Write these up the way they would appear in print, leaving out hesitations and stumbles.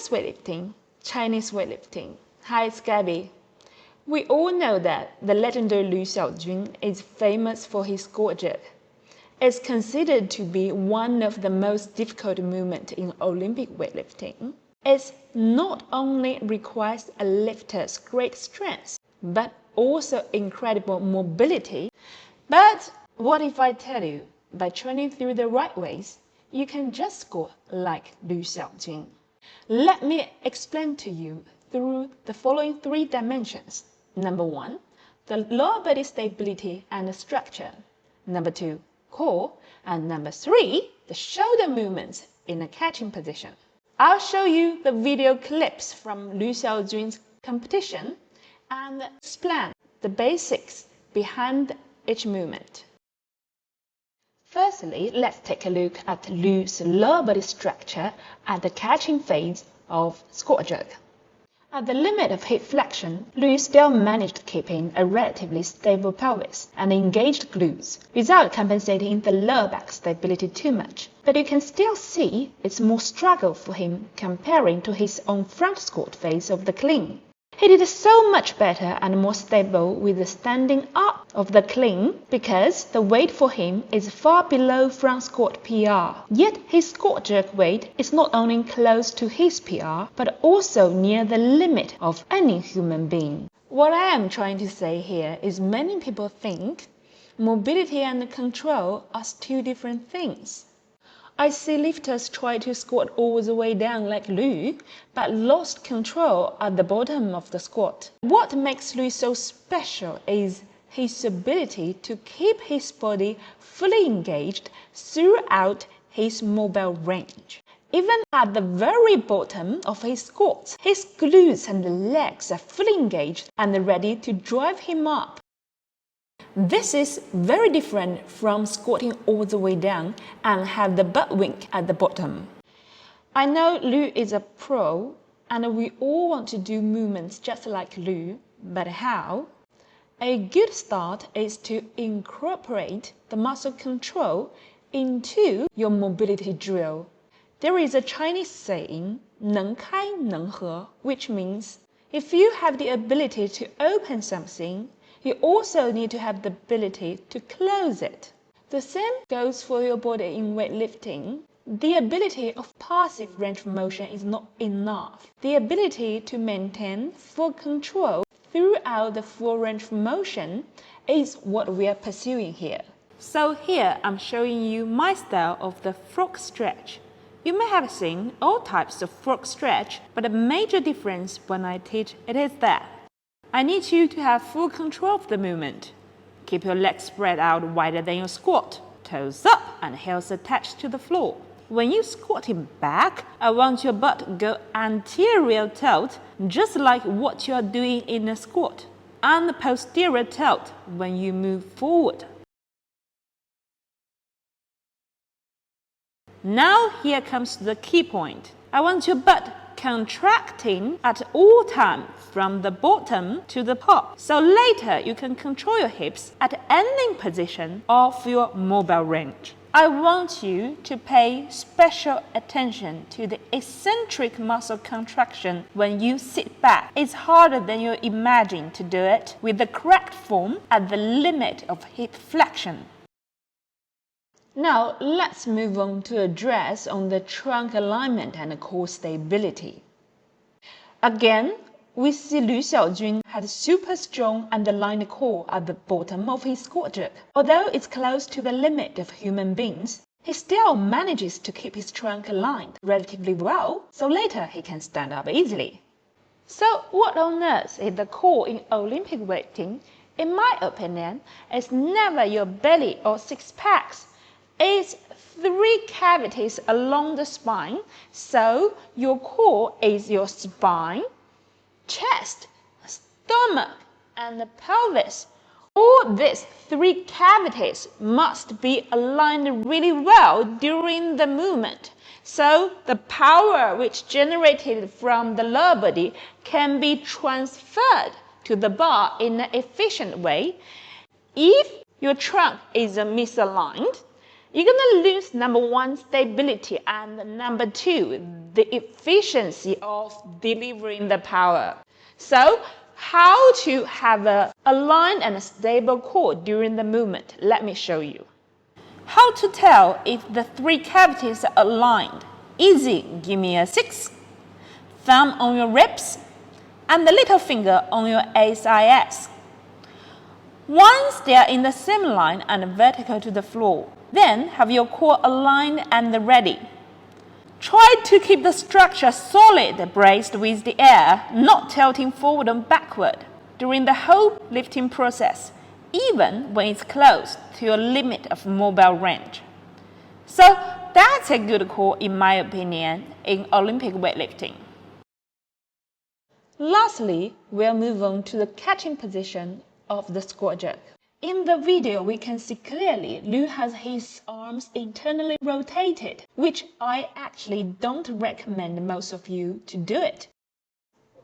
Chinese weightlifting. Hi, it's Gabby. We all know that the legendary Lu Xiaojun is famous for his squat jerk. It's considered to be one of the most difficult movements in Olympic weightlifting. It not only requires a lifter's great strength, but also incredible mobility. But what if I tell you, by training through the right ways, you can just squat like Lu Xiaojun? Let me explain to you through the following 3 dimensions. Number 1, the lower body stability and structure. Number 2, core. And number 3, the shoulder movements in a catching position. I'll show you the video clips from Lu Xiaojun's competition and explain the basics behind each movement. Firstly, let's take a look at Lu's lower body structure at the catching phase of squat jerk. At the limit of hip flexion, Lu still managed keeping a relatively stable pelvis and engaged glutes without compensating the lower back stability too much. But you can still see it's more struggle for him comparing to his own front squat phase of the clean. He did so much better and more stable with the standing up of the clean because the weight for him is far below front squat PR. Yet his squat jerk weight is not only close to his PR, but also near the limit of any human being. What I am trying to say here is many people think mobility and control are 2 different things. I see lifters try to squat all the way down like Lu, but lost control at the bottom of the squat. What makes Lu so special is his ability to keep his body fully engaged throughout his mobile range. Even at the very bottom of his squats, his glutes and legs are fully engaged and ready to drive him up. This is very different from squatting all the way down and have the butt wink at the bottom. I know Lu is a pro and we all want to do movements just like Lu, but how? A good start is to incorporate the muscle control into your mobility drill. There is a Chinese saying, 能开能合, which means if you have the ability to open something, you also need to have the ability to close it. The same goes for your body in weightlifting. The ability of passive range of motion is not enough. The ability to maintain full control throughout the full range of motion is what we are pursuing here. So here I'm showing you my style of the frog stretch. You may have seen all types of frog stretch, but the major difference when I teach it is that I need you to have full control of the movement. Keep your legs spread out wider than your squat, toes up and heels attached to the floor. When you squatting back, I want your butt go anterior tilt, just like what you are doing in a squat, and posterior tilt when you move forward. Now here comes the key point. I want your butt contracting at all times from the bottom to the top. So later you can control your hips at any position of your mobile range. I want you to pay special attention to the eccentric muscle contraction when you sit back. It's harder than you imagine to do it with the correct form at the limit of hip flexion. Now let's move on to address on the trunk alignment and core stability. Again, we see Lu Xiaojun had super strong underlying core at the bottom of his squat jerk. Although it's close to the limit of human beings, he still manages to keep his trunk aligned relatively well, so later he can stand up easily. So what on earth is the core in Olympic weightlifting? In my opinion, it's never your belly or 6 packs. It's 3 cavities along the spine, so your core is your spine, chest, stomach, and the pelvis. All these 3 cavities must be aligned really well during the movement, so the power which generated from the lower body can be transferred to the bar in an efficient way. If your trunk is misaligned, You're going to lose number one, stability, and number two, the efficiency of delivering the power. So, how to have a aligned and stable core during the movement? Let me show you. How to tell if the three cavities are aligned? Easy, give me a 6. Thumb on your ribs and the little finger on your SIS. Once they are in the same line and vertical to the floor, then have your core aligned and ready. Try to keep the structure solid, braced with the air, not tilting forward and backward during the whole lifting process, even when it's close to your limit of mobile range. So that's a good core, in my opinion, in Olympic weightlifting. Lastly, we'll move on to the catching position of the squat jerk. In the video, we can see clearly Liu has his arms internally rotated, which I actually don't recommend most of you to do it.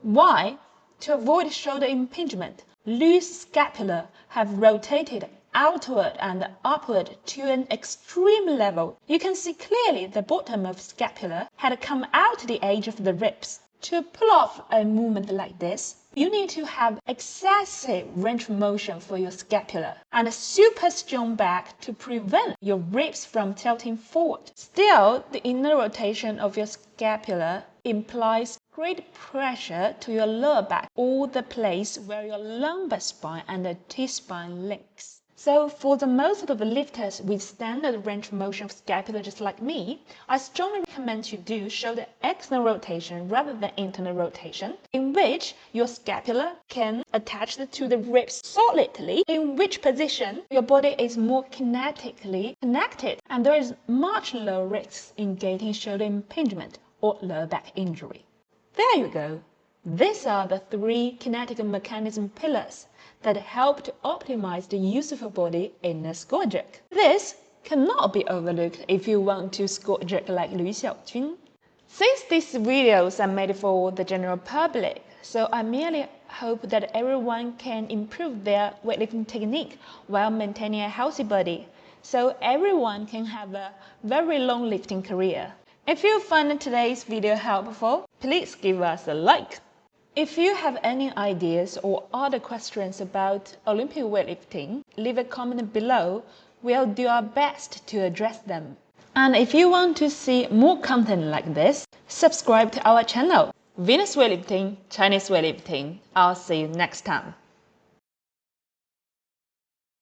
Why? To avoid shoulder impingement, Liu's scapula have rotated outward and upward to an extreme level. You can see clearly the bottom of scapula had come out to the edge of the ribs. To pull off a movement like this, you need to have excessive range of motion for your scapula and a super strong back to prevent your ribs from tilting forward. Still, the inner rotation of your scapula implies great pressure to your lower back, or the place where your lumbar spine and the T-spine links. So for the most of the lifters with standard range of motion of scapula just like me, I strongly recommend you do shoulder external rotation rather than internal rotation, in which your scapula can attach to the ribs solidly, in which position your body is more kinetically connected and there is much lower risk in getting shoulder impingement or lower back injury. There you go. These are the three kinetic mechanism pillars that help to optimize the use of your body in a squat jerk. This cannot be overlooked if you want to squat jerk like Liu Xiaojun. Since these videos are made for the general public, so I merely hope that everyone can improve their weightlifting technique while maintaining a healthy body, so everyone can have a very long lifting career. If you find today's video helpful, please give us a like. If you have any ideas or other questions about Olympic weightlifting, leave a comment below. We'll do our best to address them. And if you want to see more content like this, subscribe to our channel. Venus Weightlifting, Chinese Weightlifting. I'll see you next time.